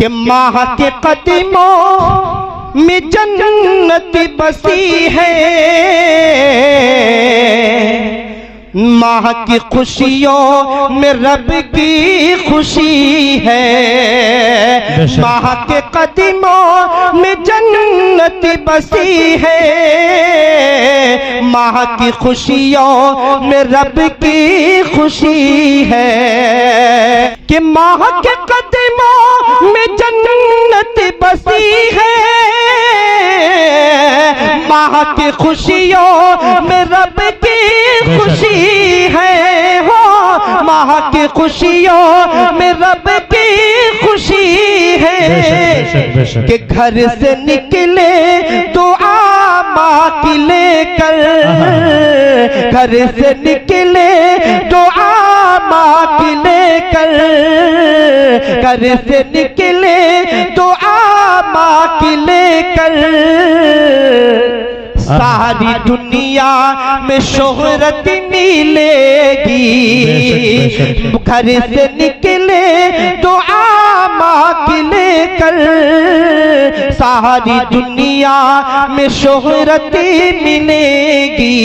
कि माँ के कदमों में जन्नत बसी है, माँ की खुशियों में रब की खुशी है। माँ के कदमों में जन्नत बसी है, माँ की खुशियों में रब की खुशी है। कि माँ के कदमों में जन्नत बसी है, माँ की खुशियों में रब की खुशी है। हो माँ की खुशियों में रब की खुशी है। कि घर से निकले दुआ माँ की लेकर, घर से निकले दुआ माँ की लेकर, घर से निकले दुआ माँ की लेकर, सारी दुनिया में शोहरत मिलेगी। घर से निकले दुआ माँ की लेकर, सारी दुनिया में शोहरत मिलेगी।